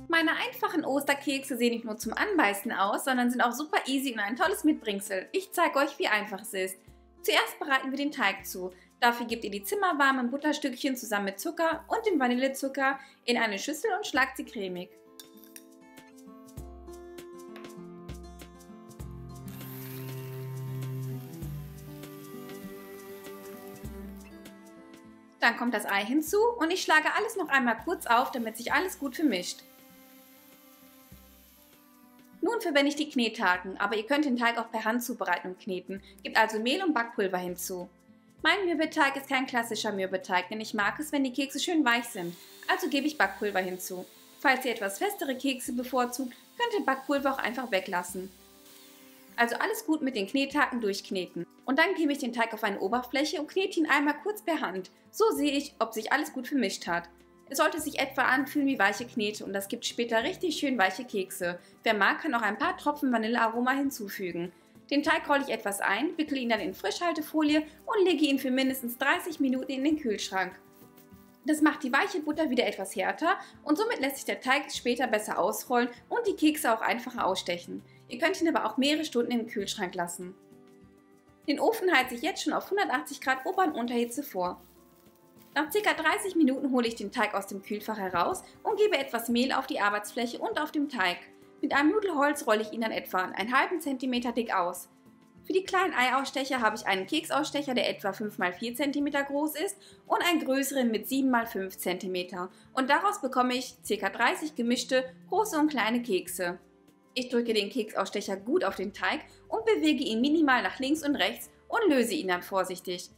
Meine einfachen Osterkekse sehen nicht nur zum Anbeißen aus, sondern sind auch super easy und ein tolles Mitbringsel. Ich zeige euch, wie einfach es ist. Zuerst bereiten wir den Teig zu. Dafür gebt ihr die zimmerwarmen Butterstückchen zusammen mit Zucker und dem Vanillezucker in eine Schüssel und schlagt sie cremig. Dann kommt das Ei hinzu und ich schlage alles noch einmal kurz auf, damit sich alles gut vermischt. Nun verwende ich die Knethaken, aber ihr könnt den Teig auch per Hand zubereiten und kneten. Gebt also Mehl und Backpulver hinzu. Mein Mürbeteig ist kein klassischer Mürbeteig, denn ich mag es, wenn die Kekse schön weich sind. Also gebe ich Backpulver hinzu. Falls ihr etwas festere Kekse bevorzugt, könnt ihr Backpulver auch einfach weglassen. Also alles gut mit den Knethaken durchkneten. Und dann gebe ich den Teig auf eine Oberfläche und knete ihn einmal kurz per Hand. So sehe ich, ob sich alles gut vermischt hat. Es sollte sich etwa anfühlen wie weiche Knete und das gibt später richtig schön weiche Kekse. Wer mag, kann auch ein paar Tropfen Vanillearoma hinzufügen. Den Teig rolle ich etwas ein, wickle ihn dann in Frischhaltefolie und lege ihn für mindestens 30 Minuten in den Kühlschrank. Das macht die weiche Butter wieder etwas härter und somit lässt sich der Teig später besser ausrollen und die Kekse auch einfacher ausstechen. Ihr könnt ihn aber auch mehrere Stunden im Kühlschrank lassen. Den Ofen heize ich jetzt schon auf 180 Grad Ober- und Unterhitze vor. Nach ca. 30 Minuten hole ich den Teig aus dem Kühlfach heraus und gebe etwas Mehl auf die Arbeitsfläche und auf dem Teig. Mit einem Nudelholz rolle ich ihn dann etwa einen halben Zentimeter dick aus. Für die kleinen Eiausstecher habe ich einen Keksausstecher, der etwa 5 x 4 cm groß ist und einen größeren mit 7 x 5 cm. Und daraus bekomme ich ca. 30 gemischte große und kleine Kekse. Ich drücke den Keksausstecher gut auf den Teig und bewege ihn minimal nach links und rechts und löse ihn dann vorsichtig.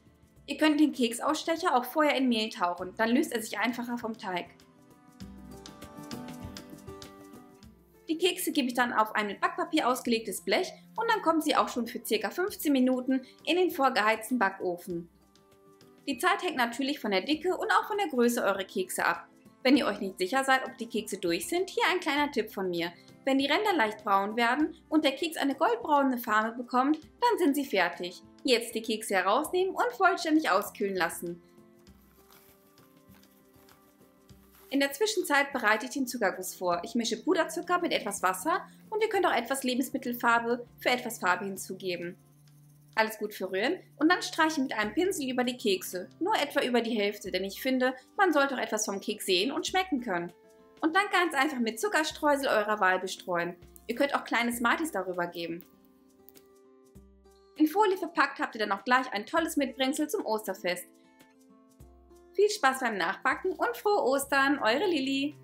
Ihr könnt den Keksausstecher auch vorher in Mehl tauchen, dann löst er sich einfacher vom Teig. Die Kekse gebe ich dann auf ein mit Backpapier ausgelegtes Blech und dann kommen sie auch schon für ca. 15 Minuten in den vorgeheizten Backofen. Die Zeit hängt natürlich von der Dicke und auch von der Größe eurer Kekse ab. Wenn ihr euch nicht sicher seid, ob die Kekse durch sind, hier ein kleiner Tipp von mir. Wenn die Ränder leicht braun werden und der Keks eine goldbraune Farbe bekommt, dann sind sie fertig. Jetzt die Kekse herausnehmen und vollständig auskühlen lassen. In der Zwischenzeit bereite ich den Zuckerguss vor. Ich mische Puderzucker mit etwas Wasser und ihr könnt auch etwas Lebensmittelfarbe für etwas Farbe hinzugeben. Alles gut verrühren und dann streiche ich mit einem Pinsel über die Kekse, nur etwa über die Hälfte, denn ich finde, man sollte auch etwas vom Keks sehen und schmecken können. Und dann ganz einfach mit Zuckerstreusel eurer Wahl bestreuen. Ihr könnt auch kleine Smarties darüber geben. In Folie verpackt habt ihr dann auch gleich ein tolles Mitbringsel zum Osterfest. Viel Spaß beim Nachbacken und frohe Ostern, eure Lilly!